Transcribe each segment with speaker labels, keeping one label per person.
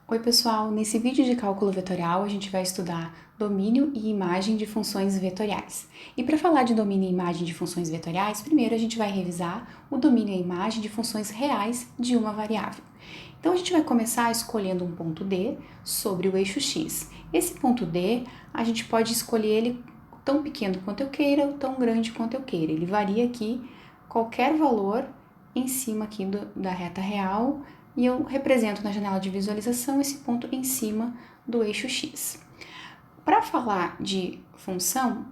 Speaker 1: Oi pessoal, nesse vídeo de cálculo vetorial a gente vai estudar domínio e imagem de funções vetoriais. E para falar de domínio e imagem de funções vetoriais, primeiro a gente vai revisar o domínio e a imagem de funções reais de uma variável. Então a gente vai começar escolhendo um ponto D sobre o eixo X. Esse ponto D, a gente pode escolher ele tão pequeno quanto eu queira ou tão grande quanto eu queira. Ele varia aqui qualquer valor em cima aqui da reta real, e eu represento na janela de visualização esse ponto em cima do eixo X. Para falar de função,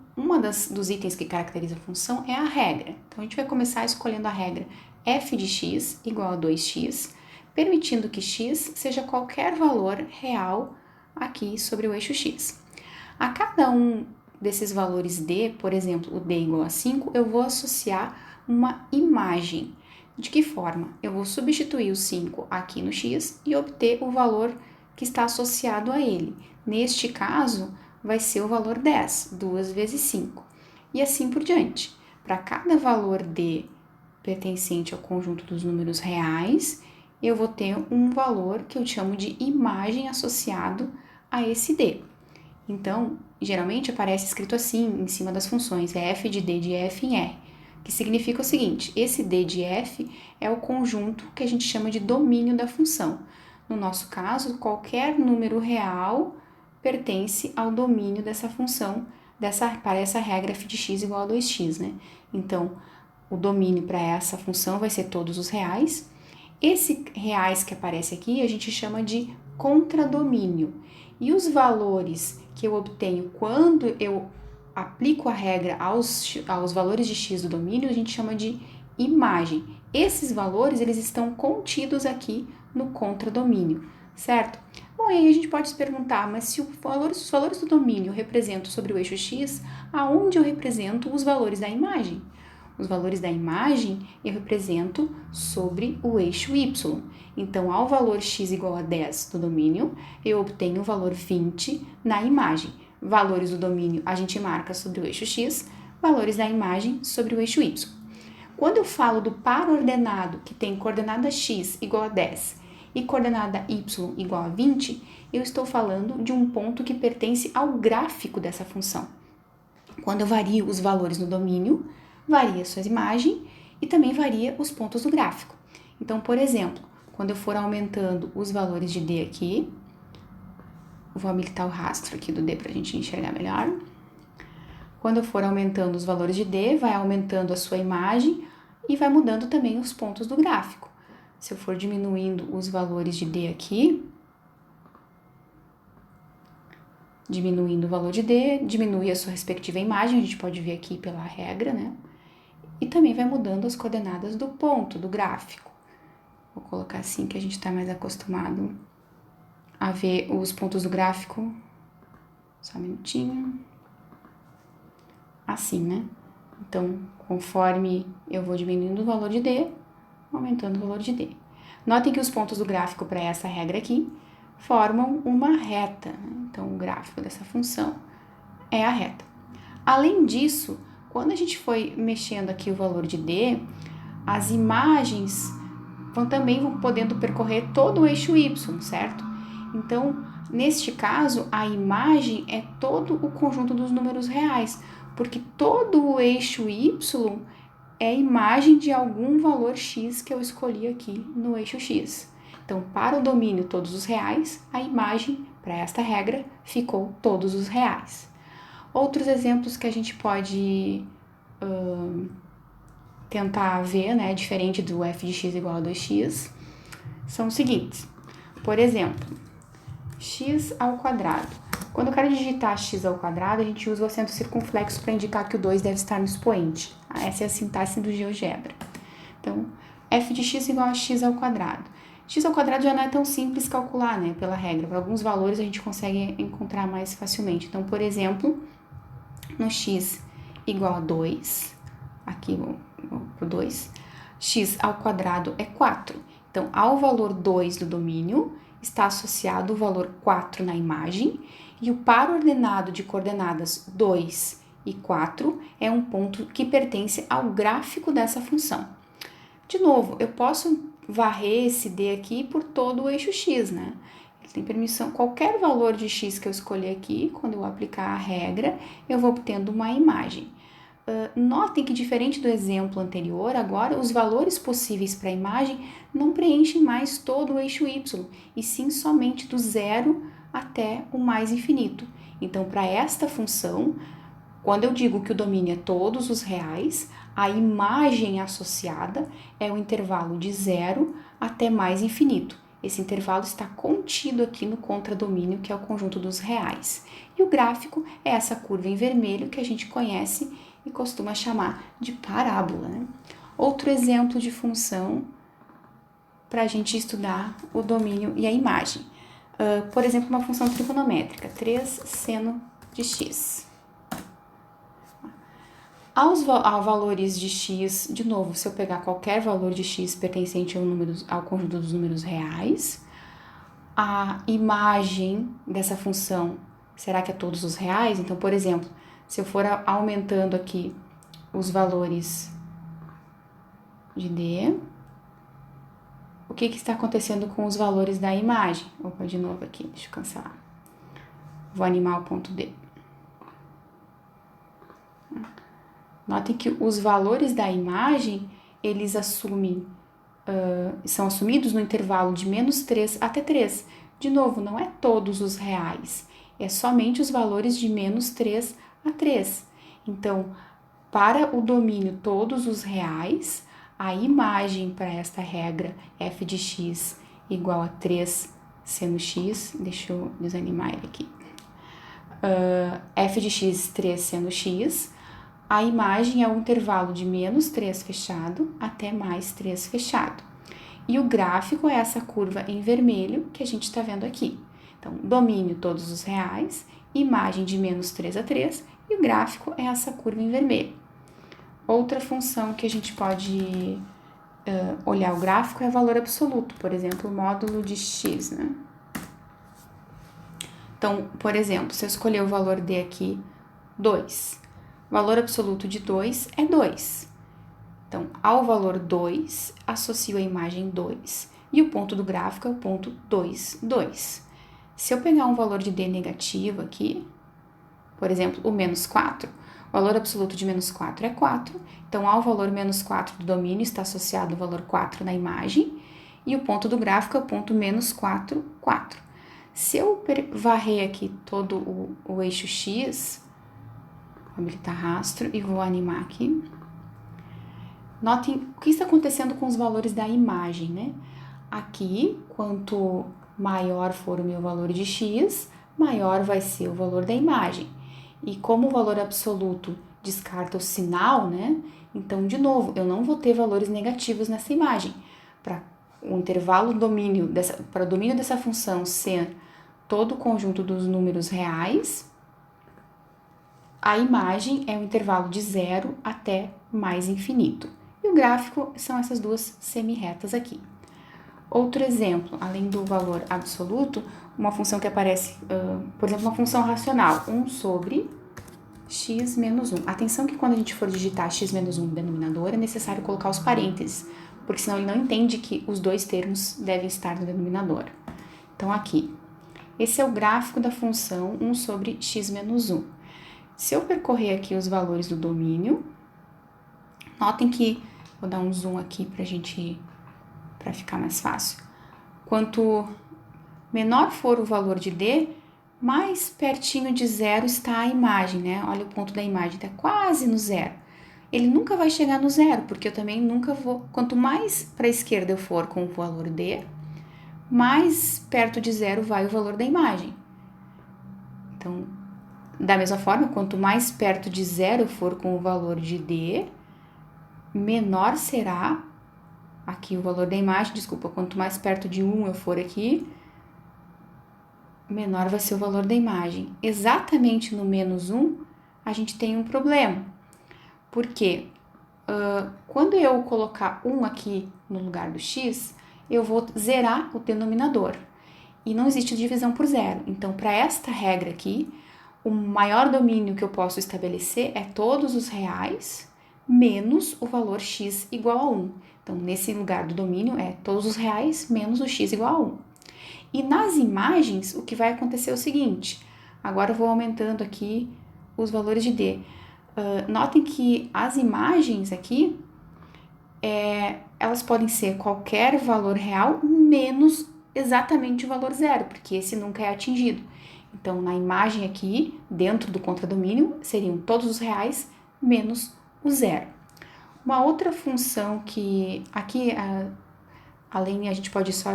Speaker 1: dos itens que caracteriza a função é a regra. Então, a gente vai começar escolhendo a regra f de x igual a 2x, permitindo que x seja qualquer valor real aqui sobre o eixo x. A cada um desses valores d, por exemplo, o d igual a 5, eu vou associar uma imagem. De que forma? Eu vou substituir o 5 aqui no x e obter o valor que está associado a ele. Neste caso, vai ser o valor 10, 2 vezes 5. E assim por diante. Para cada valor d pertencente ao conjunto dos números reais, eu vou ter um valor que eu chamo de imagem associado a esse d. Então, geralmente aparece escrito assim em cima das funções, é f de d de f em r, que significa o seguinte: esse d de f é o conjunto que a gente chama de domínio da função. No nosso caso, qualquer número real pertence ao domínio dessa função, para essa regra f de x igual a 2x, né? Então, o domínio para essa função vai ser todos os reais. Esse reais que aparece aqui a gente chama de contradomínio. E os valores que eu obtenho quando eu aplico a regra aos valores de x do domínio, a gente chama de imagem. Esses valores, eles estão contidos aqui no contradomínio, certo? Bom, e aí a gente pode se perguntar, mas se os valores do domínio eu represento sobre o eixo x, aonde eu represento os valores da imagem? Os valores da imagem eu represento sobre o eixo y. Então, ao valor x igual a 10 do domínio, eu obtenho o valor 20 na imagem. Valores do domínio a gente marca sobre o eixo x, valores da imagem sobre o eixo y. Quando eu falo do par ordenado que tem coordenada x igual a 10 e coordenada y igual a 20, eu estou falando de um ponto que pertence ao gráfico dessa função. Quando eu vario os valores no domínio, varia sua imagem e também varia os pontos do gráfico. Então, por exemplo, quando eu for aumentando os valores de d aqui, vou habilitar o rastro aqui do d para a gente enxergar melhor. Quando eu for aumentando os valores de d, vai aumentando a sua imagem e vai mudando também os pontos do gráfico. Se eu for diminuindo os valores de d aqui, diminuindo o valor de d, diminui a sua respectiva imagem, a gente pode ver aqui pela regra, né? E também vai mudando as coordenadas do ponto, do gráfico. Vou colocar assim que a gente está mais acostumado a ver os pontos do gráfico. Só um minutinho. Assim, né? Então, conforme eu vou diminuindo o valor de d, aumentando o valor de d. Notem que os pontos do gráfico para essa regra aqui formam uma reta. Então, o gráfico dessa função é a reta. Além disso, quando a gente foi mexendo aqui o valor de d, as imagens também vão podendo percorrer todo o eixo y, certo? Então, neste caso, a imagem é todo o conjunto dos números reais, porque todo o eixo y é a imagem de algum valor x que eu escolhi aqui no eixo x. Então, para o domínio todos os reais, a imagem para esta regra ficou todos os reais. Outros exemplos que a gente pode tentar ver, né, diferente do f de x igual a 2x, são os seguintes. Por exemplo, x ao quadrado. Quando eu quero digitar x ao quadrado, a gente usa o acento circunflexo para indicar que o 2 deve estar no expoente. Essa é a sintaxe do GeoGebra. Então, f de x igual a x ao quadrado. X ao quadrado já não é tão simples calcular, né, pela regra. Para alguns valores a gente consegue encontrar mais facilmente. Então, por exemplo, no x igual a 2, aqui vou para o 2, x ao quadrado é 4. Então, ao valor 2 do domínio, está associado o valor 4 na imagem, e o par ordenado de coordenadas 2 e 4 é um ponto que pertence ao gráfico dessa função. De novo, eu posso varrer esse d aqui por todo o eixo x, né? Ele tem permissão, qualquer valor de x que eu escolher aqui, quando eu aplicar a regra, eu vou obtendo uma imagem. Notem que, diferente do exemplo anterior, agora os valores possíveis para a imagem não preenchem mais todo o eixo y, e sim somente do zero até o mais infinito. Então, para esta função, quando eu digo que o domínio é todos os reais, a imagem associada é o intervalo de zero até mais infinito. Esse intervalo está contido aqui no contradomínio, que é o conjunto dos reais. E o gráfico é essa curva em vermelho que a gente conhece e costuma chamar de parábola, né? Outro exemplo de função para a gente estudar o domínio e a imagem. Por exemplo, uma função trigonométrica, 3 seno de x. A valores de x, de novo, se eu pegar qualquer valor de x pertencente ao conjunto dos números reais, a imagem dessa função, será que é todos os reais? Então, por exemplo, se eu for aumentando aqui os valores de D, o que está acontecendo com os valores da imagem? Opa, de novo aqui, deixa eu cancelar. Vou animar o ponto D. Notem que os valores da imagem, eles são assumidos no intervalo de -3 até 3. De novo, não é todos os reais, é somente os valores de -3 a 3. Então, para o domínio todos os reais, a imagem para esta regra f de x igual a 3 seno x, deixa eu desanimar ele aqui, f de x 3 seno x, a imagem é o intervalo de -3 fechado até mais 3 fechado. E o gráfico é essa curva em vermelho que a gente está vendo aqui. Então, domínio todos os reais, imagem de -3 a 3, e o gráfico é essa curva em vermelho. Outra função que a gente pode olhar o gráfico é o valor absoluto, por exemplo, o módulo de x, né? Então, por exemplo, se eu escolher o valor d aqui, 2, o valor absoluto de 2 é 2. Então, ao valor 2, associo a imagem 2. E o ponto do gráfico é o ponto 2, 2. Se eu pegar um valor de d negativo aqui, por exemplo, o -4, o valor absoluto de -4 é 4. Então, ao valor -4 do domínio está associado o valor 4 na imagem. E o ponto do gráfico é o ponto -4, 4. Se eu varrer aqui todo o eixo x, vou habilitar rastro e vou animar aqui. Notem o que está acontecendo com os valores da imagem, né? Aqui, quanto maior for o meu valor de x, maior vai ser o valor da imagem. E como o valor absoluto descarta o sinal, né? Então, de novo, eu não vou ter valores negativos nessa imagem. Para o intervalo domínio para o domínio dessa função ser todo o conjunto dos números reais, a imagem é o intervalo de 0 até mais infinito. E o gráfico são essas duas semi-retas aqui. Outro exemplo, além do valor absoluto, uma função que aparece, por exemplo, uma função racional, 1 sobre x menos 1. Atenção que quando a gente for digitar x menos 1 no denominador, é necessário colocar os parênteses, porque senão ele não entende que os dois termos devem estar no denominador. Então, aqui, esse é o gráfico da função 1 sobre x menos 1. Se eu percorrer aqui os valores do domínio, notem que, vou dar um zoom aqui para ficar mais fácil. Quanto menor for o valor de d, mais pertinho de zero está a imagem, né? Olha o ponto da imagem, está quase no zero. Ele nunca vai chegar no zero, porque eu também nunca vou... Quanto mais para a esquerda eu for com o valor d, mais perto de zero vai o valor da imagem. Então, da mesma forma, quanto mais perto de zero eu for com o valor de d, menor será aqui o valor da imagem, desculpa, quanto mais perto de 1 eu for aqui, menor vai ser o valor da imagem. Exatamente no -1, a gente tem um problema. Porque quando eu colocar 1 aqui no lugar do x, eu vou zerar o denominador. E não existe divisão por zero. Então, para esta regra aqui, o maior domínio que eu posso estabelecer é todos os reais menos o valor x igual a 1. Então, nesse lugar do domínio é todos os reais menos o x igual a 1. E nas imagens, o que vai acontecer é o seguinte, agora eu vou aumentando aqui os valores de D. Notem que as imagens aqui, elas podem ser qualquer valor real menos exatamente o valor zero, porque esse nunca é atingido. Então, na imagem aqui, dentro do contradomínio, seriam todos os reais menos o zero. Uma outra função que aqui, além, a gente pode só...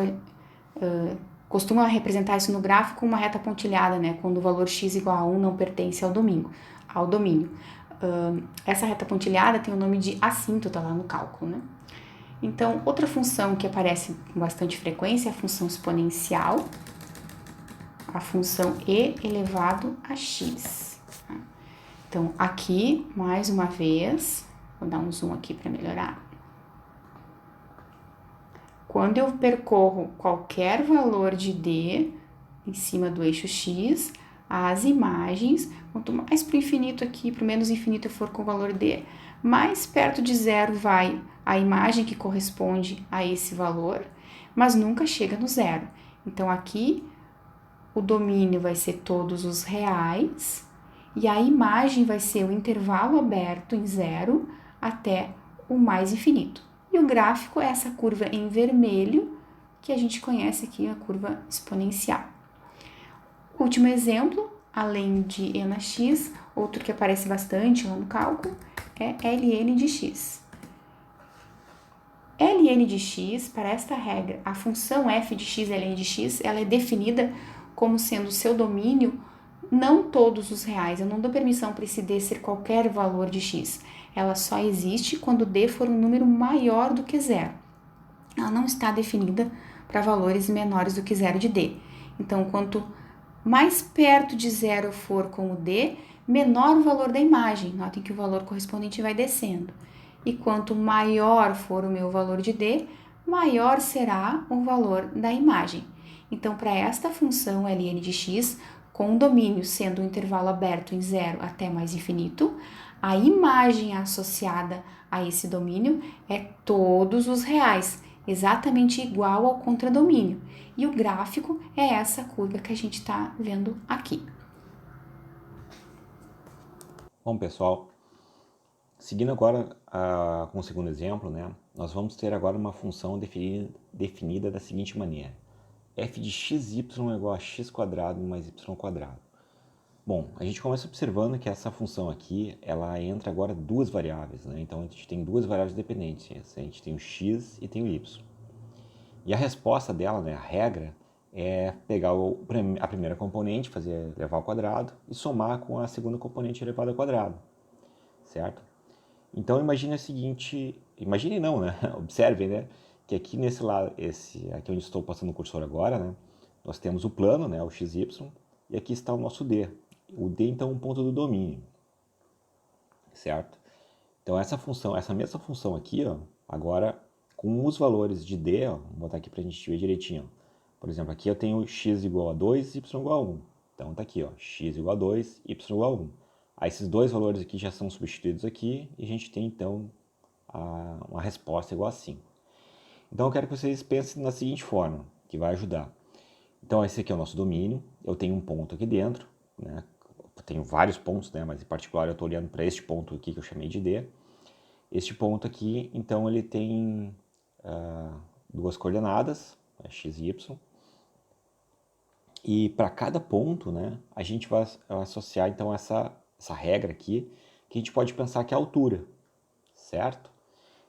Speaker 1: costuma representar isso no gráfico com uma reta pontilhada, né? Quando o valor x igual a 1 não pertence ao domínio. Essa reta pontilhada tem o nome de assíntota lá no cálculo, né? Então, outra função que aparece com bastante frequência é a função exponencial, a função e elevado a x. Então, aqui, mais uma vez, vou dar um zoom aqui para melhorar. Quando eu percorro qualquer valor de D em cima do eixo x, as imagens, quanto mais para o infinito aqui, para o menos infinito eu for com o valor D, mais perto de zero vai a imagem que corresponde a esse valor, mas nunca chega no zero. Então, aqui, o domínio vai ser todos os reais e a imagem vai ser o intervalo aberto em zero até o mais infinito. E o gráfico é essa curva em vermelho, que a gente conhece aqui, a curva exponencial. Último exemplo, além de e na x, outro que aparece bastante lá no cálculo é ln de x. ln de x, para esta regra, a função f de x ln de x, ela é definida como sendo o seu domínio não todos os reais. Eu não dou permissão para esse d ser qualquer valor de x. Ela só existe quando d for um número maior do que zero. Ela não está definida para valores menores do que zero de d. Então, quanto mais perto de zero for com o d, menor o valor da imagem. Notem que o valor correspondente vai descendo. E quanto maior for o meu valor de d, maior será o valor da imagem. Então, para esta função ln de x, com o domínio sendo um intervalo aberto em zero até mais infinito, a imagem associada a esse domínio é todos os reais, exatamente igual ao contradomínio. E o gráfico é essa curva que a gente está vendo aqui.
Speaker 2: Bom, pessoal, seguindo agora com o segundo exemplo, né, nós vamos ter agora uma função definida da seguinte maneira. F de xy é igual a x² mais y². Bom, a gente começa observando que essa função aqui, ela entra agora duas variáveis, né? Então a gente tem duas variáveis dependentes, a gente tem o x e tem o y. E a resposta dela, né, a regra, é pegar a primeira componente, fazer elevar ao quadrado e somar com a segunda componente elevada ao quadrado, certo? Então imagine o seguinte, imagine não, né? Observem, né? Que aqui nesse lado, aqui onde estou passando o cursor agora, né? Nós temos o plano, né? O xy, e aqui está o nosso d. O d, então, é um ponto do domínio, certo? Então essa função, essa mesma função aqui, ó, agora com os valores de d, ó, vou botar aqui para a gente ver direitinho. Ó. Por exemplo, aqui eu tenho x igual a 2, y igual a 1. Então tá aqui, ó, x igual a 2, y igual a 1. Aí esses dois valores aqui já são substituídos aqui e a gente tem então uma resposta igual a 5. Então eu quero que vocês pensem da seguinte forma, que vai ajudar. Então esse aqui é o nosso domínio, eu tenho um ponto aqui dentro, né? Eu tenho vários pontos, né? Mas em particular eu estou olhando para este ponto aqui que eu chamei de D. Este ponto aqui, então ele tem duas coordenadas, x e y. E para cada ponto, né, a gente vai associar então essa regra aqui, que a gente pode pensar que é a altura, certo?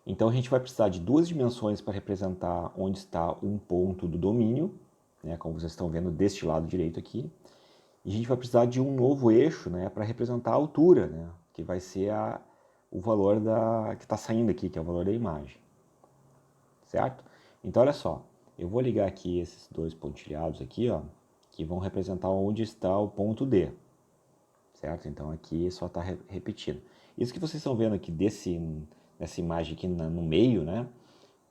Speaker 2: Então a gente vai precisar de duas dimensões para representar onde está um ponto do domínio, né, como vocês estão vendo deste lado direito aqui. E a gente vai precisar de um novo eixo, né, para representar a altura, né, que vai ser o valor que está saindo aqui, que é o valor da imagem, certo? Então olha só, eu vou ligar aqui esses dois pontilhados aqui, ó, que vão representar onde está o ponto D, certo? Então aqui só está repetindo. Isso que vocês estão vendo aqui nessa imagem aqui no meio, né?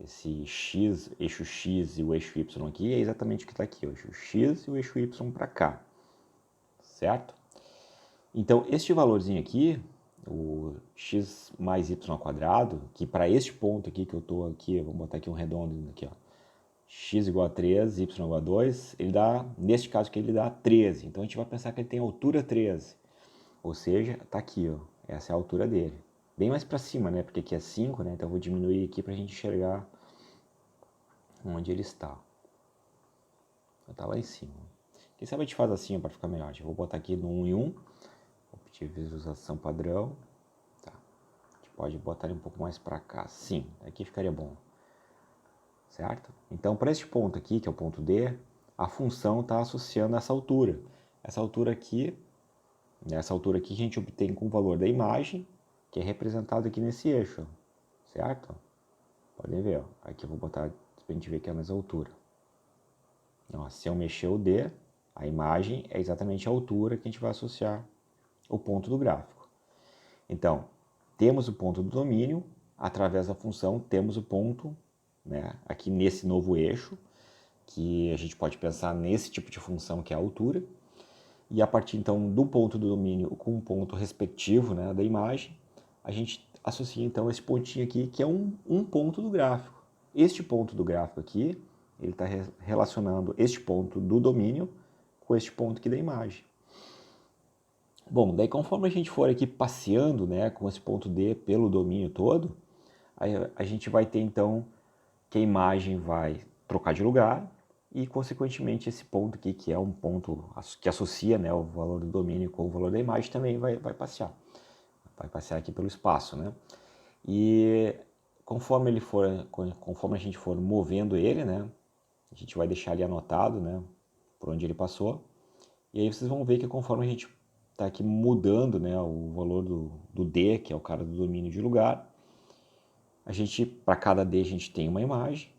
Speaker 2: Esse x, eixo x e o eixo y aqui é exatamente o que está aqui, o eixo x e o eixo y para cá, certo? Então este valorzinho aqui, o x mais y², que para este ponto aqui que eu estou aqui, vou botar aqui um redondo aqui, ó, x igual a 3, y igual a 2, ele dá, neste caso aqui, ele dá 13. Então a gente vai pensar que ele tem altura 13. Ou seja, está aqui, ó, essa é a altura dele. Bem mais para cima, né? Porque aqui é 5, né? Então eu vou diminuir aqui para a gente enxergar onde ele está. Está lá em cima. Quem sabe a gente faz assim para ficar melhor. Eu vou botar aqui no 1 em 1. Vou pedir visualização padrão. Tá. A gente pode botar ele um pouco mais para cá. Sim, aqui ficaria bom. Certo? Então, para este ponto aqui, que é o ponto D, a função está associando essa altura. Essa altura aqui a gente obtém com o valor da imagem, que é representado aqui nesse eixo. Certo? Podem ver. Ó. Aqui eu vou botar para a gente ver que é a mesma altura. Então, se eu mexer o D, a imagem é exatamente a altura que a gente vai associar o ponto do gráfico. Então, temos o ponto do domínio, através da função temos o ponto, né, aqui nesse novo eixo, que a gente pode pensar nesse tipo de função que é a altura, e a partir então do ponto do domínio com o ponto respectivo, né, da imagem, a gente associa então esse pontinho aqui, que é um ponto do gráfico. Este ponto do gráfico aqui, ele está relacionando este ponto do domínio com este ponto aqui da imagem. Bom, daí conforme a gente for aqui passeando, né, com esse ponto D pelo domínio todo, a gente vai ter então que a imagem vai trocar de lugar e consequentemente esse ponto aqui, que é um ponto que associa, né, o valor do domínio com o valor da imagem, também vai passear. Vai passear aqui pelo espaço, né? E conforme a gente for movendo ele, né, a gente vai deixar ali anotado, né, por onde ele passou. E aí vocês vão ver que conforme a gente está aqui mudando, né, o valor do D, que é o cara do domínio de lugar, para cada D a gente tem uma imagem.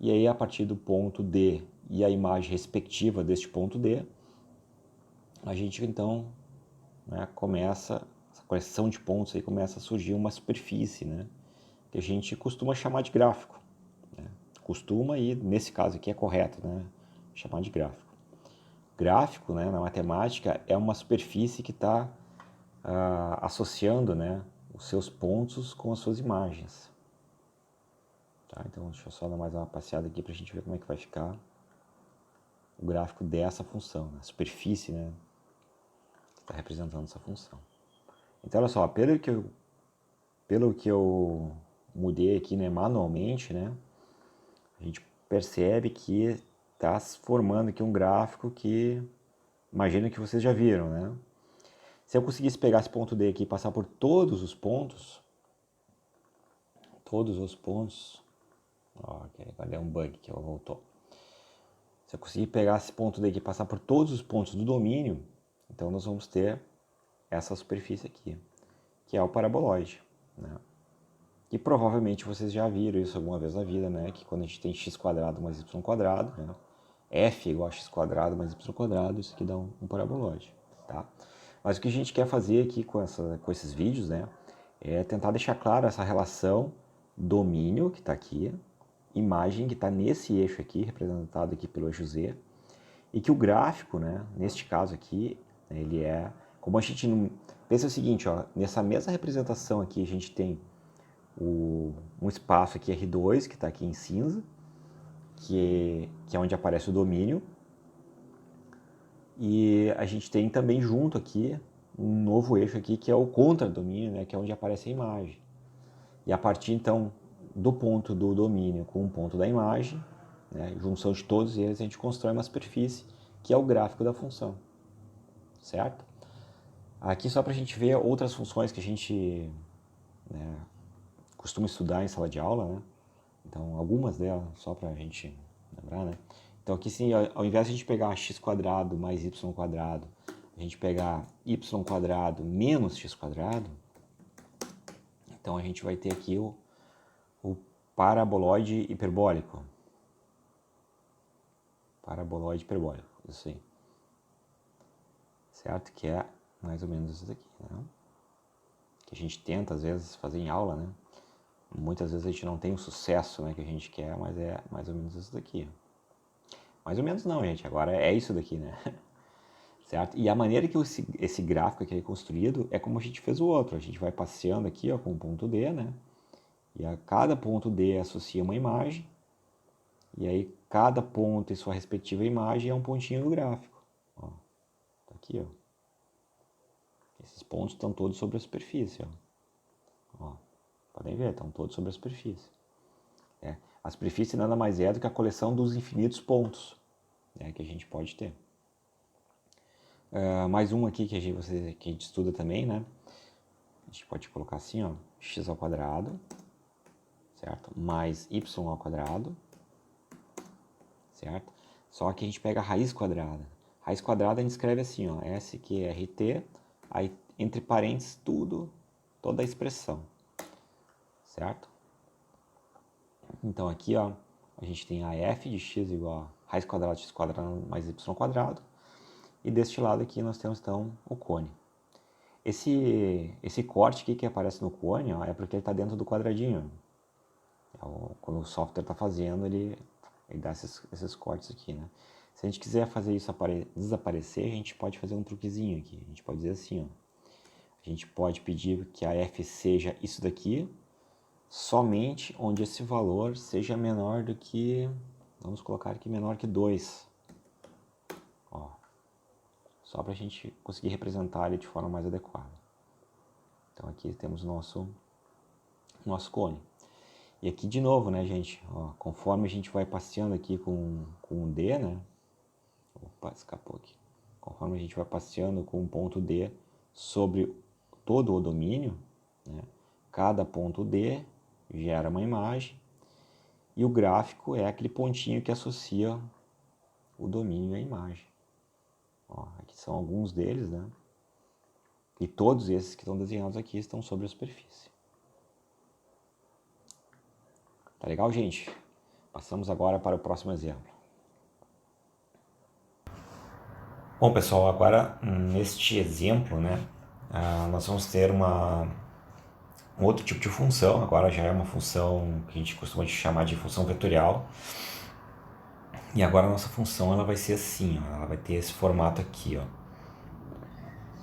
Speaker 2: E aí a partir do ponto D e a imagem respectiva deste ponto D, a gente então, né, começa, essa correção de pontos aí começa a surgir uma superfície, né, que a gente costuma chamar de gráfico. Costuma, e nesse caso aqui é correto, né, chamar de gráfico. Gráfico, né, na matemática, é uma superfície que está associando, né, os seus pontos com as suas imagens. Tá? Então, deixa eu só dar mais uma passeada aqui para a gente ver como é que vai ficar o gráfico dessa função, né, a superfície, né, que está representando essa função. Então, olha só, pelo que eu mudei aqui, né, manualmente, né, a gente percebe que está se formando aqui um gráfico que imagino que vocês já viram, né? Se eu conseguisse pegar esse ponto D aqui e passar por todos os pontos, ó, agora deu um bug que ela voltou. Se eu conseguir pegar esse ponto D aqui e passar por todos os pontos do domínio, então nós vamos ter essa superfície aqui, que é o paraboloide, né? E provavelmente vocês já viram isso alguma vez na vida, né? Que quando a gente tem x² mais y², né, f igual a x² mais y², isso aqui dá um paraboloide, tá? Mas o que a gente quer fazer aqui com esses vídeos, né, é tentar deixar claro essa relação domínio, que está aqui, imagem, que está nesse eixo aqui, representado aqui pelo eixo Z, e que o gráfico, né, neste caso aqui, ele é, como a gente não... Pensa o seguinte, ó, nessa mesma representação aqui a gente tem um espaço aqui R2, que está aqui em cinza, que é onde aparece o domínio. E a gente tem também junto aqui um novo eixo aqui, que é o contradomínio, né, que é onde aparece a imagem. E a partir, então, do ponto do domínio com o ponto da imagem, né, junção de todos eles, a gente constrói uma superfície, que é o gráfico da função. Certo? Aqui só para a gente ver outras funções que a gente, né, costuma estudar em sala de aula, né? Então, algumas delas, só para a gente lembrar, né? Então, aqui sim, ao invés de a gente pegar x² mais y², a gente pegar y² menos x², então a gente vai ter aqui o paraboloide hiperbólico. Paraboloide hiperbólico, isso aí. Certo? Que é mais ou menos isso daqui, né? Que a gente tenta, às vezes, fazer em aula, né? Muitas vezes a gente não tem o sucesso, né, que a gente quer, mas é mais ou menos isso daqui. Mais ou menos não, gente. Agora é isso daqui, né? Certo? E a maneira que esse gráfico aqui é construído é como a gente fez o outro. A gente vai passeando aqui, ó, com o ponto D, né? E a cada ponto D associa uma imagem. E aí cada ponto em sua respectiva imagem é um pontinho do gráfico. Ó, tá aqui, ó. Esses pontos estão todos sobre a superfície, ó. Podem ver, estão todos sobre a superfície. A superfície nada mais é do que a coleção dos infinitos pontos, né, que a gente pode ter. Mais um aqui que a gente estuda também, né? A gente pode colocar assim, ó, x ao quadrado, certo? Mais y ao quadrado, certo? Só que a gente pega a raiz quadrada. Raiz quadrada a gente escreve assim, ó, SQRT, aí entre parênteses toda a expressão, certo? Então aqui, ó, a gente tem a f de x igual a raiz quadrada de x quadrado mais y quadrado, e deste lado aqui nós temos então o cone. Esse corte aqui que aparece no cone, ó, é porque ele está dentro do quadradinho. Quando o software está fazendo, ele dá esses cortes aqui, né? Se a gente quiser fazer isso desaparecer, a gente pode fazer um truquezinho aqui. A gente pode dizer assim, ó. A gente pode pedir que a f seja isso daqui, somente onde esse valor seja menor do que, vamos colocar aqui, menor que 2. Ó, só para a gente conseguir representar ele de forma mais adequada. Então aqui temos o nosso cone. E aqui de novo, né, gente, ó, conforme a gente vai passeando aqui com o D, né, opa, escapou aqui. Conforme a gente vai passeando com o ponto D sobre todo o domínio, né, cada ponto D gera uma imagem, e o gráfico é aquele pontinho que associa o domínio à imagem. Ó, aqui são alguns deles, né? E todos esses que estão desenhados aqui estão sobre a superfície. Tá legal, gente? Passamos agora para o próximo exemplo. Bom, pessoal, agora neste exemplo, né, nós vamos ter um outro tipo de função. Agora já é uma função que a gente costuma chamar de função vetorial. E agora a nossa função ela vai ser assim, ó, ela vai ter esse formato aqui,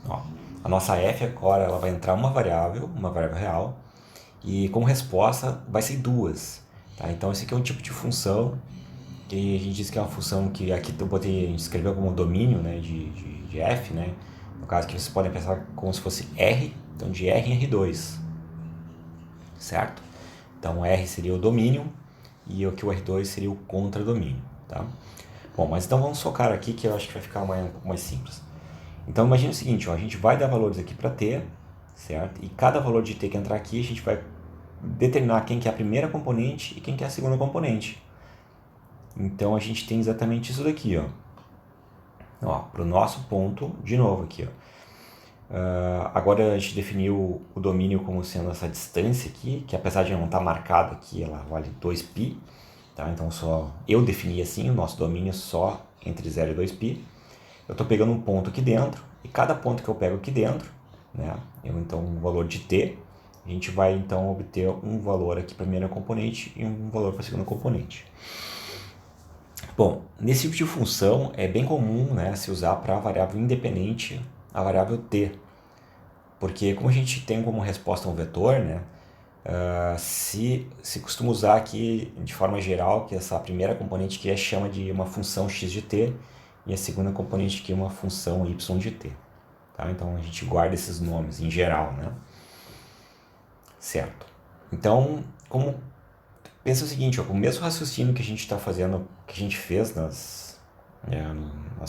Speaker 2: ó. A nossa f agora ela vai entrar uma variável real, e como resposta vai ser duas. Tá? Então esse aqui é um tipo de função que a gente diz que é uma função que aqui a gente escreveu como domínio, né, de f, né? No caso que vocês podem pensar como se fosse r, então de r em r2, certo? Então r seria o domínio e aqui o r2 seria o contradomínio, tá? Bom, mas então vamos focar aqui que eu acho que vai ficar um pouco mais simples. Então imagine o seguinte, ó, a gente vai dar valores aqui para t, certo? E cada valor de t que entrar aqui a gente vai determinar quem que é a primeira componente e quem que é a segunda componente. Então a gente tem exatamente isso daqui, ó, para o nosso ponto, de novo aqui, ó. Agora a gente definiu o domínio como sendo essa distância aqui, que apesar de não estar marcado aqui, ela vale 2π, tá? Então só eu defini assim, o nosso domínio só entre 0 e 2π. Eu estou pegando um ponto aqui dentro, e cada ponto que eu pego aqui dentro, né, então um valor de t, a gente vai então obter um valor aqui para a primeira componente e um valor para a segunda componente. Bom, nesse tipo de função é bem comum, né, se usar para a variável independente, a variável t, porque como a gente tem como resposta um vetor, né, se costuma usar aqui de forma geral que essa primeira componente que chama de uma função x de t e a segunda componente aqui é uma função y de t. Tá? Então a gente guarda esses nomes em geral, né? Certo. Então, pensa o seguinte, ó, o mesmo raciocínio que a gente está fazendo, que a gente fez nas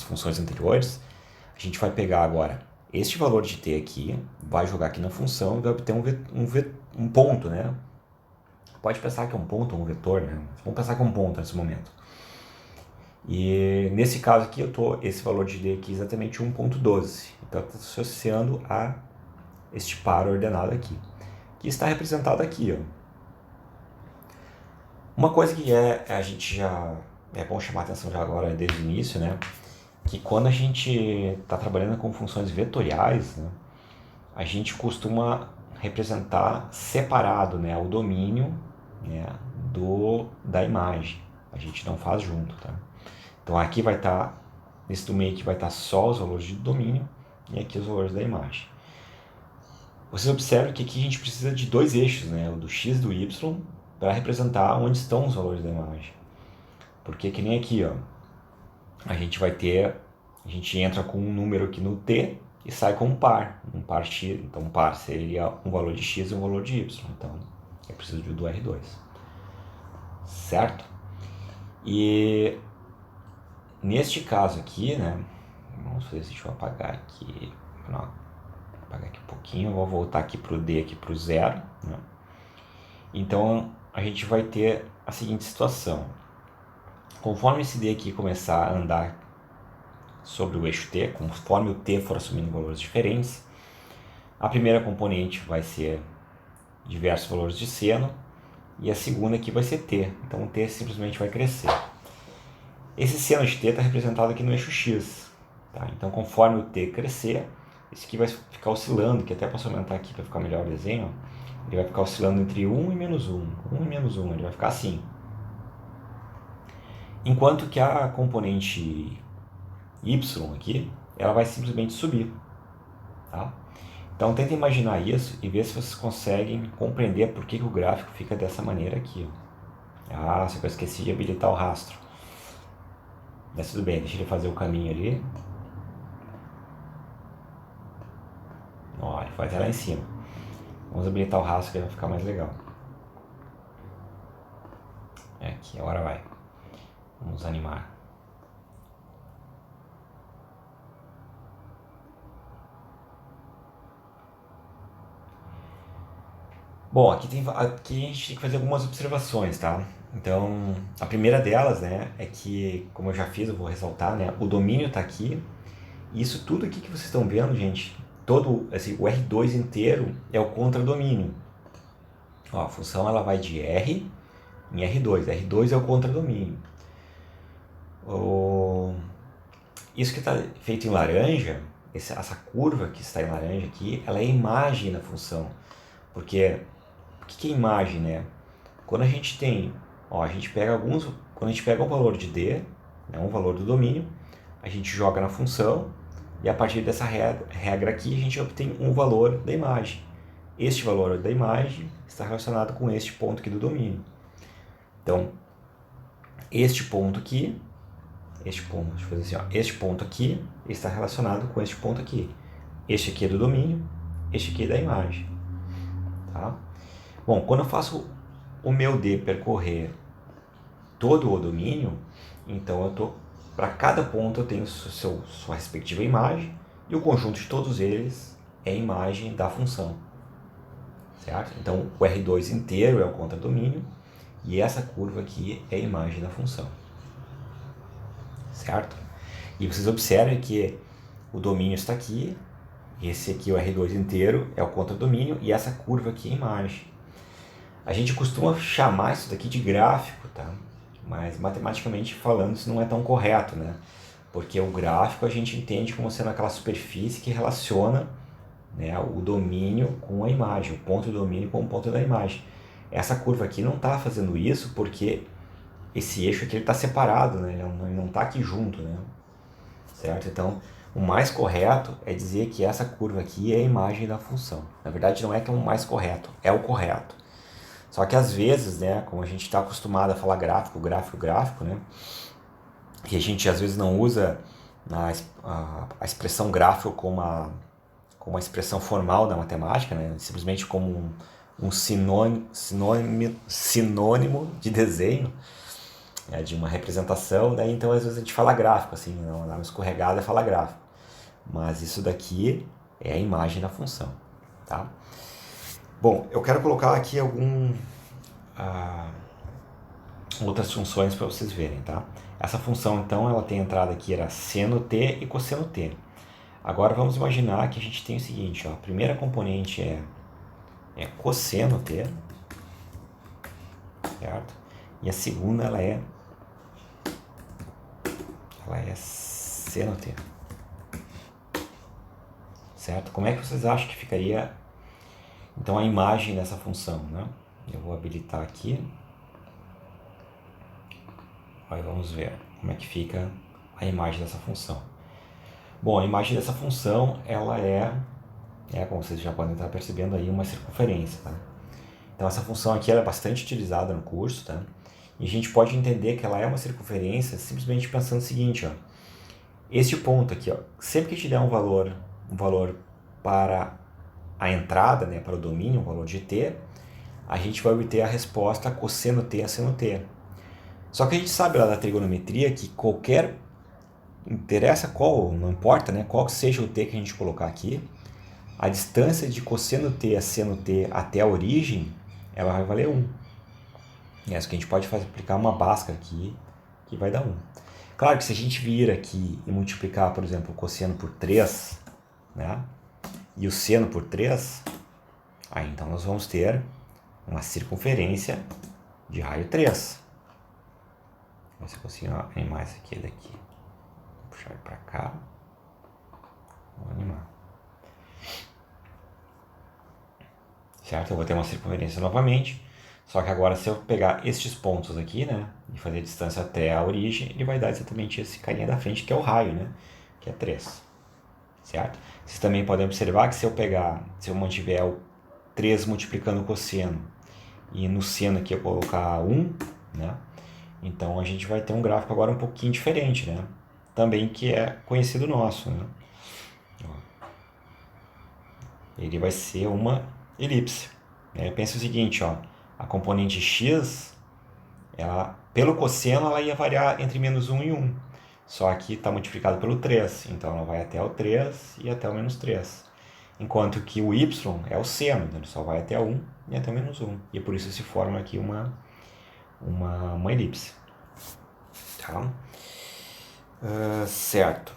Speaker 2: funções anteriores, a gente vai pegar agora este valor de t aqui, vai jogar aqui na função e vai obter um ponto, né? Pode pensar que é um ponto ou um vetor, né? Vamos pensar que é um ponto nesse momento. E nesse caso aqui, esse valor de d aqui é exatamente 1.12. Então, está associando a este par ordenado aqui, que está representado aqui, ó. Uma coisa que a gente já é bom chamar a atenção já agora desde o início, né? Que quando a gente está trabalhando com funções vetoriais, né, a gente costuma representar separado, né, o domínio, né, da imagem. A gente não faz junto, tá? Então aqui vai estar, nesse domínio aqui vai estar só os valores de domínio e aqui os valores da imagem. Vocês observam que aqui a gente precisa de dois eixos, né, o do x e do y, para representar onde estão os valores da imagem. Porque que nem aqui, ó, a gente entra com um número aqui no t e sai com um par x. Então um par seria um valor de x e um valor de y. Então eu preciso do R2, certo? E neste caso aqui, né, vamos fazer, deixa eu apagar aqui, não, apagar aqui um pouquinho, eu vou voltar aqui para o D, aqui para o zero, né? Então a gente vai ter a seguinte situação: conforme esse D aqui começar a andar sobre o eixo T, conforme o T for assumindo valores diferentes, a primeira componente vai ser diversos valores de seno e a segunda aqui vai ser T, então o T simplesmente vai crescer. Esse seno de T está representado aqui no eixo X, tá? Então conforme o T crescer, esse aqui vai ficar oscilando, que até posso aumentar aqui para ficar melhor o desenho, ele vai ficar oscilando entre 1 e menos 1, 1 e menos 1, ele vai ficar assim. Enquanto que a componente Y aqui, ela vai simplesmente subir, tá? Então tenta imaginar isso e ver se vocês conseguem compreender por que o gráfico fica dessa maneira aqui. Ah, só que eu esqueci de habilitar o rastro. Mas tudo bem, deixa ele fazer o caminho ali. Ó, ele vai até lá em cima. Vamos habilitar o rastro que vai ficar mais legal. Aqui, agora vai. Vamos animar. Bom, aqui a gente tem que fazer algumas observações, tá? Então, a primeira delas, né, é que, como eu já fiz, eu vou ressaltar, né, o domínio está aqui. E isso tudo aqui que vocês estão vendo, gente, todo assim, o R2 inteiro é o contradomínio. Ó, a função ela vai de R em R2. R2 é o contradomínio. Isso que está feito em laranja, essa curva que está em laranja aqui, ela é a imagem da função. Porque o que é imagem, né? Quando a gente tem, ó, quando a gente pega um valor de D, né, um valor do domínio, a gente joga na função e a partir dessa regra aqui a gente obtém um valor da imagem. Este valor da imagem está relacionado com este ponto aqui do domínio. Então, este ponto aqui, deixa eu fazer assim, ó, este ponto aqui está relacionado com este ponto aqui. Este aqui é do domínio, este aqui é da imagem. Tá? Bom, quando eu faço o meu D percorrer todo o domínio, então para cada ponto eu tenho sua respectiva imagem e o conjunto de todos eles é a imagem da função, certo? Então o R2 inteiro é o contradomínio e essa curva aqui é a imagem da função, certo? E vocês observem que o domínio está aqui, esse aqui, o R2 inteiro, é o contradomínio e essa curva aqui é a imagem. A gente costuma chamar isso daqui de gráfico, tá? Mas matematicamente falando isso não é tão correto, né? Porque o gráfico a gente entende como sendo aquela superfície que relaciona, né, o domínio com a imagem, o ponto do domínio com o ponto da imagem. Essa curva aqui não está fazendo isso porque esse eixo aqui está separado, né? Ele não está aqui junto, né? Certo? Então, o mais correto é dizer que essa curva aqui é a imagem da função. Na verdade, não é que é o mais correto, é o correto. Só que às vezes, né, como a gente está acostumado a falar gráfico, né, e a gente às vezes não usa a expressão gráfico como uma expressão formal da matemática, né, simplesmente como um sinônimo de desenho, né, de uma representação, daí então às vezes a gente fala gráfico, assim, não, dá uma escorregada e fala gráfico. Mas isso daqui é a imagem da função, tá? Bom, eu quero colocar aqui outras funções para vocês verem, tá? Essa função, então, ela tem entrada aqui, era seno t e cosseno t. Agora vamos imaginar que a gente tem o seguinte, ó, a primeira componente é cosseno t, certo? E a segunda ela é seno t, certo? Como é que vocês acham que ficaria então a imagem dessa função, né? Eu vou habilitar aqui. Aí vamos ver como é que fica a imagem dessa função. Bom, a imagem dessa função, ela como vocês já podem estar percebendo aí, uma circunferência, tá? Então essa função aqui ela é bastante utilizada no curso, tá? E a gente pode entender que ela é uma circunferência simplesmente pensando o seguinte, ó. Este ponto aqui, ó, sempre que te der um valor para a entrada, né, para o domínio, um valor de t, a gente vai obter a resposta cosseno t a seno t. Só que a gente sabe lá da trigonometria que não importa, né, qual seja o t que a gente colocar aqui, a distância de cosseno t a seno t até a origem, ela vai valer 1. E essa que a gente pode aplicar uma Bhaskara aqui, que vai dar 1. Claro que se a gente vir aqui e multiplicar, por exemplo, o cosseno por 3, né, e o seno por 3, aí então nós vamos ter uma circunferência de raio 3. Vou ver se eu consigo animar esse aqui daqui. Vou puxar ele para cá. Vou animar. Certo? Eu vou ter uma circunferência novamente. Só que agora, se eu pegar estes pontos aqui, né, e fazer a distância até a origem, ele vai dar exatamente esse carinha da frente, que é o raio, né, que é 3. Certo? Vocês também podem observar que se eu mantiver o 3 multiplicando o cosseno, e no seno aqui eu colocar 1, né, então a gente vai ter um gráfico agora um pouquinho diferente, né, também que é conhecido nosso, né. Ele vai ser uma elipse. Pensa o seguinte, ó, a componente x, pelo cosseno, ela ia variar entre menos 1 e 1. Só que está multiplicado pelo 3, então ela vai até o 3 e até o menos 3. Enquanto que o y é o seno, então ele só vai até 1 e até o menos 1. E por isso se forma aqui uma elipse. Tá? Certo.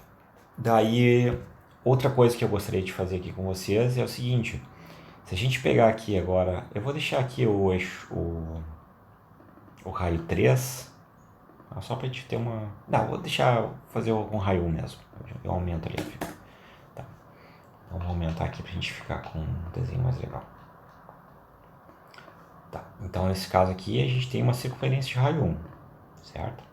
Speaker 2: Daí, outra coisa que eu gostaria de fazer aqui com vocês é o seguinte. Se a gente pegar aqui agora, eu vou deixar aqui o raio 3, só para a gente ter uma... Não, vou deixar fazer com raio 1 mesmo. Eu aumento ali. Tá. Vamos aumentar aqui para a gente ficar com um desenho mais legal. Tá. Então, nesse caso aqui, a gente tem uma circunferência de raio 1, certo?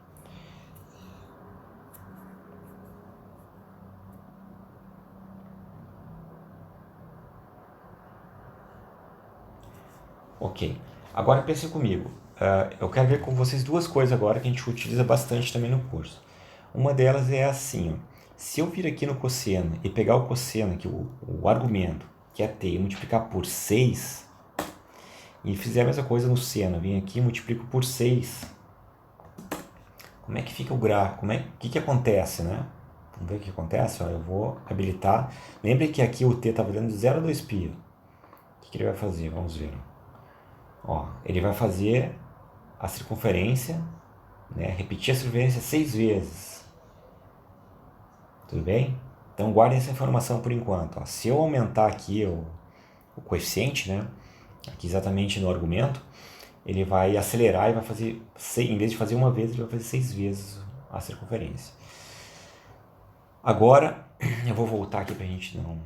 Speaker 2: Ok. Agora pense comigo. Eu quero ver com vocês duas coisas agora que a gente utiliza bastante também no curso. Uma delas é assim, ó. Se eu vir aqui no cosseno e pegar o cosseno aqui, o argumento, que é t, e multiplicar por 6, e fizer a mesma coisa no seno, vim aqui e multiplico por 6, como é que fica o gráfico? O que acontece, né? Vamos ver o que acontece? Ó, eu vou habilitar. Lembre que aqui o t está valendo 0 a 2π. O que ele vai fazer? Vamos ver. Ó, ele vai fazer a circunferência, né, repetir a circunferência 6 vezes. Tudo bem? Então guardem essa informação por enquanto. Ó. Se eu aumentar aqui o coeficiente, né, aqui exatamente no argumento, ele vai acelerar e vai fazer, em vez de fazer uma vez, ele vai fazer 6 vezes a circunferência. Agora, eu vou voltar aqui para a gente não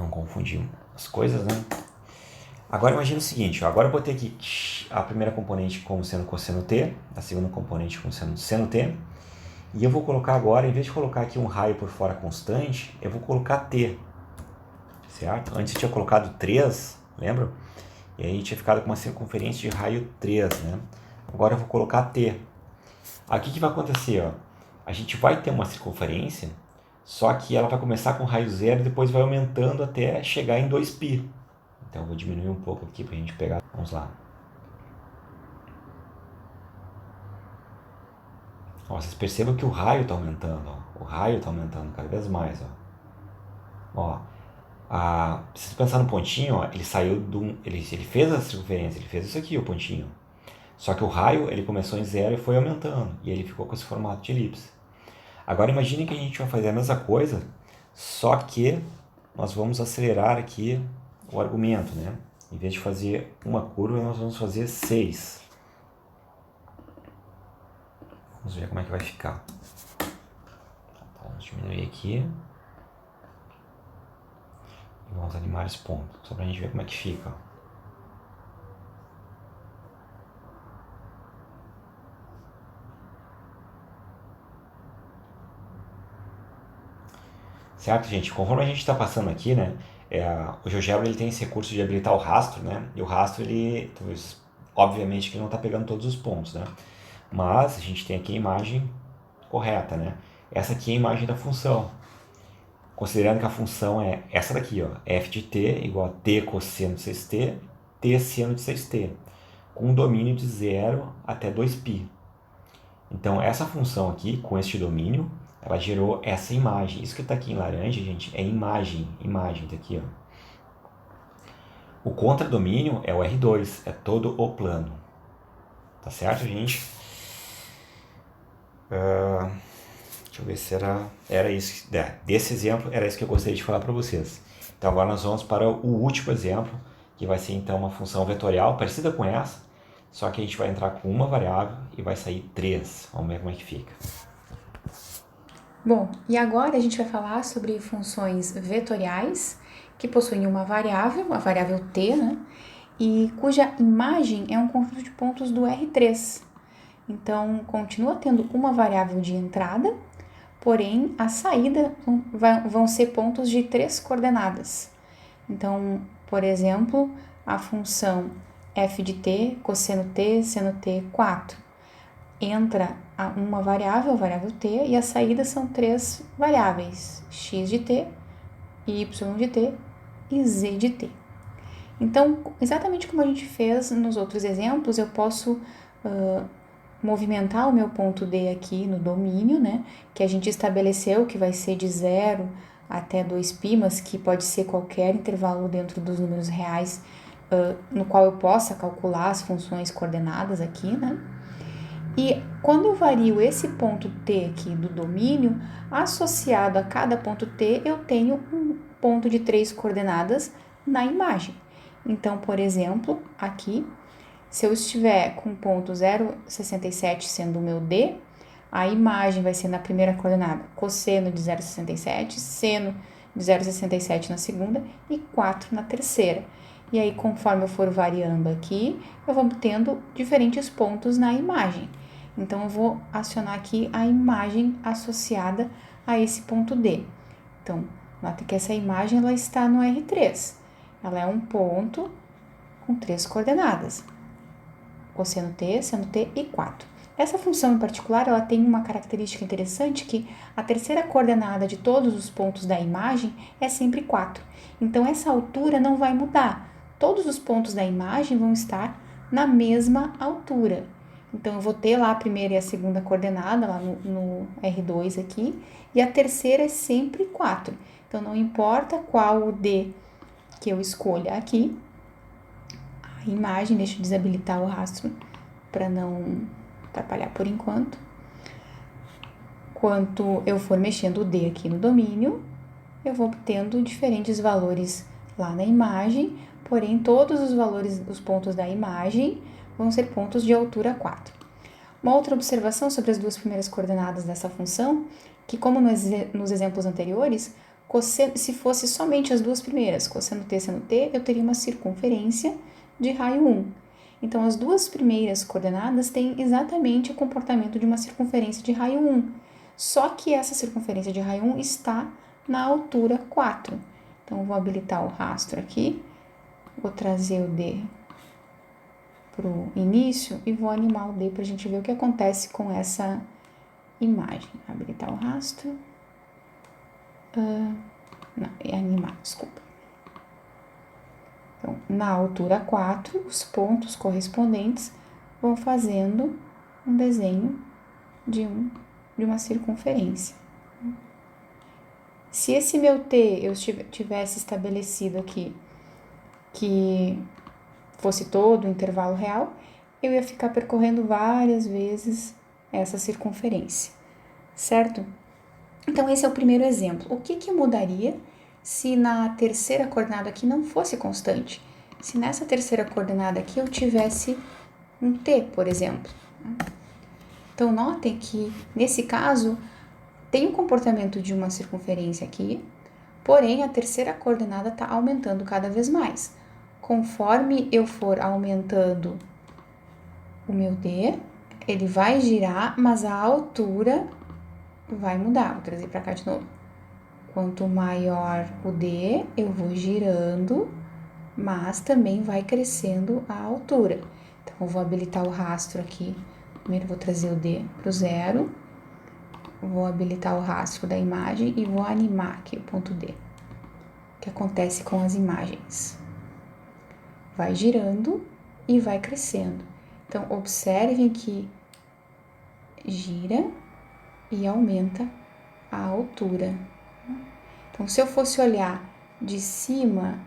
Speaker 2: confundir as coisas, né? Agora imagina o seguinte, ó, agora eu botei aqui a primeira componente como sendo cosseno t, a segunda componente como sendo seno t, e eu vou colocar agora, em vez de colocar aqui um raio por fora constante, eu vou colocar t, certo? Antes eu tinha colocado 3, lembra? E aí tinha ficado com uma circunferência de raio 3, né? Agora eu vou colocar t. Aqui o que vai acontecer, ó? A gente vai ter uma circunferência, só que ela vai começar com raio 0 e depois vai aumentando até chegar em 2π. Então eu vou diminuir um pouco aqui para a gente pegar. Vamos lá. Ó, vocês percebam que o raio está aumentando. Ó. O raio está aumentando cada vez mais. Ó. Se você pensar no pontinho, ó, ele saiu ele fez a circunferência, ele fez isso aqui, o pontinho. Só que o raio ele começou em 0 e foi aumentando. E ele ficou com esse formato de elipse. Agora imagine que a gente vai fazer a mesma coisa, só que nós vamos acelerar aqui o argumento, né? Em vez de fazer uma curva, nós vamos fazer 6. Vamos ver como é que vai ficar. Vamos diminuir aqui. E vamos animar esse ponto, só pra gente ver como é que fica. Certo, gente? Conforme a gente está passando aqui, né? O GeoGebra ele tem esse recurso de habilitar o rastro, né? E o rastro, ele, talvez Obviamente que ele não está pegando todos os pontos, né? Mas a gente tem aqui a imagem correta, né? Essa aqui é a imagem da função. Considerando que a função é essa daqui, ó, f de t igual a t cosseno de 6t, t seno de 6t, com um domínio de 0 até 2π. Então, essa função aqui, com este domínio, ela gerou essa imagem. Isso que está aqui em laranja, gente, é imagem, tá aqui, ó. O contradomínio é o R2, é todo o plano. Tá certo, gente? Deixa eu ver se era isso. Desse exemplo, era isso que eu gostaria de falar para vocês. Então, agora nós vamos para o último exemplo, que vai ser, então, uma função vetorial parecida com essa, só que a gente vai entrar com uma variável e vai sair 3. Vamos ver como é que fica.
Speaker 1: Bom, e agora a gente vai falar sobre funções vetoriais que possuem uma variável, a variável t, né? E cuja imagem é um conjunto de pontos do R3. Então, continua tendo uma variável de entrada, porém a saída vão ser pontos de 3 coordenadas. Então, por exemplo, a função f de t, cosseno t, seno t, 4. Entra uma variável, a variável t, e a saída são 3 variáveis, x de t, y de t e z de t. Então, exatamente como a gente fez nos outros exemplos, eu posso movimentar o meu ponto D aqui no domínio, né? Que a gente estabeleceu que vai ser de 0 até 2π, mas que pode ser qualquer intervalo dentro dos números reais, no qual eu possa calcular as funções coordenadas aqui, né? E quando eu vario esse ponto T aqui do domínio, associado a cada ponto T, eu tenho um ponto de 3 coordenadas na imagem. Então, por exemplo, aqui, se eu estiver com o ponto 0,67 sendo o meu D, a imagem vai ser na primeira coordenada cosseno de 0,67, seno de 0,67 na segunda e 4 na terceira. E aí, conforme eu for variando aqui, eu vou tendo diferentes pontos na imagem. Então, eu vou acionar aqui a imagem associada a esse ponto D. Então, nota que essa imagem ela está no R3. Ela é um ponto com 3 coordenadas. Cosseno t, seno t e 4. Essa função em particular, ela tem uma característica interessante que a terceira coordenada de todos os pontos da imagem é sempre 4. Então, essa altura não vai mudar. Todos os pontos da imagem vão estar na mesma altura. Então, eu vou ter lá a primeira e a segunda coordenada, lá no R2 aqui, e a terceira é sempre 4. Então, não importa qual o D que eu escolha aqui, a imagem, deixa eu desabilitar o rastro para não atrapalhar por enquanto. Quanto eu for mexendo o D aqui no domínio, eu vou obtendo diferentes valores lá na imagem, porém todos os valores dos pontos da imagem vão ser pontos de altura 4. Uma outra observação sobre as duas primeiras coordenadas dessa função, que como nos exemplos anteriores, se fosse somente as duas primeiras, cosseno t, seno t, eu teria uma circunferência de raio 1. Então, as duas primeiras coordenadas têm exatamente o comportamento de uma circunferência de raio 1, só que essa circunferência de raio 1 está na altura 4. Então, eu vou habilitar o rastro aqui, vou trazer o D para o início e vou animar o D para a gente ver o que acontece com essa imagem. Habilitar o rastro. Não, é animar, desculpa. Então, na altura 4, os pontos correspondentes vão fazendo um desenho de uma circunferência. Se esse meu T eu tivesse estabelecido aqui que fosse todo o intervalo real, eu ia ficar percorrendo várias vezes essa circunferência, certo? Então, esse é o primeiro exemplo. O que mudaria se na terceira coordenada aqui não fosse constante? Se nessa terceira coordenada aqui eu tivesse um T, por exemplo. Então, notem que, nesse caso, tem o comportamento de uma circunferência aqui, porém, a terceira coordenada está aumentando cada vez mais. Conforme eu for aumentando o meu D, ele vai girar, mas a altura vai mudar. Vou trazer para cá de novo. Quanto maior o D, eu vou girando, mas também vai crescendo a altura. Então, eu vou habilitar o rastro aqui. Primeiro, vou trazer o D para o 0. Vou habilitar o rastro da imagem e vou animar aqui o ponto D. O que acontece com as imagens? Vai girando e vai crescendo. Então, observem que gira e aumenta a altura. Então, se eu fosse olhar de cima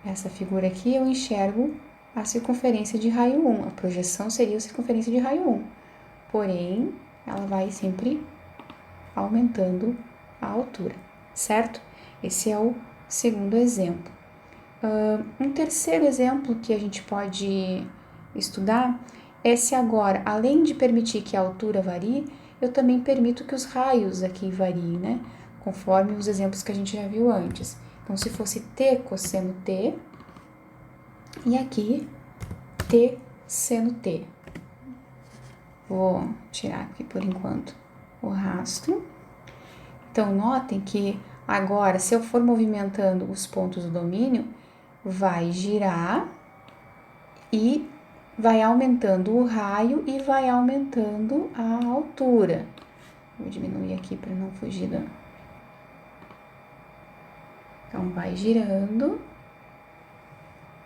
Speaker 1: essa figura aqui, eu enxergo a circunferência de raio 1. A projeção seria a circunferência de raio 1. Porém, ela vai sempre aumentando a altura, certo? Esse é o segundo exemplo. Um terceiro exemplo que a gente pode estudar é se agora, além de permitir que a altura varie, eu também permito que os raios aqui variem, né? Conforme os exemplos que a gente já viu antes. Então, se fosse t cosseno t, e aqui t seno t. Vou tirar aqui por enquanto o rastro. Então, notem que agora, se eu for movimentando os pontos do domínio, vai girar e vai aumentando o raio e vai aumentando a altura. Vou diminuir aqui para não fugir da... Então, vai girando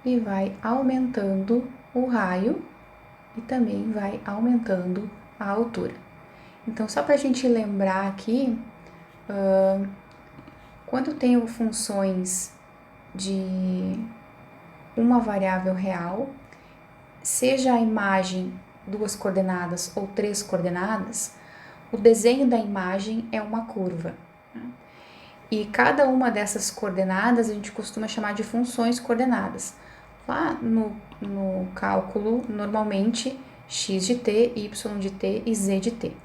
Speaker 1: e vai aumentando o raio e também vai aumentando a altura. Então, só para a gente lembrar aqui, quando eu tenho funções de uma variável real, seja a imagem 2 coordenadas ou 3 coordenadas, o desenho da imagem é uma curva. E cada uma dessas coordenadas a gente costuma chamar de funções coordenadas. Lá no cálculo, normalmente, x de t, y de t e z de t.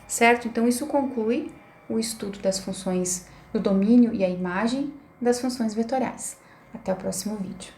Speaker 1: Certo? Então, isso conclui o estudo das funções do domínio e a imagem das funções vetoriais. Até o próximo vídeo.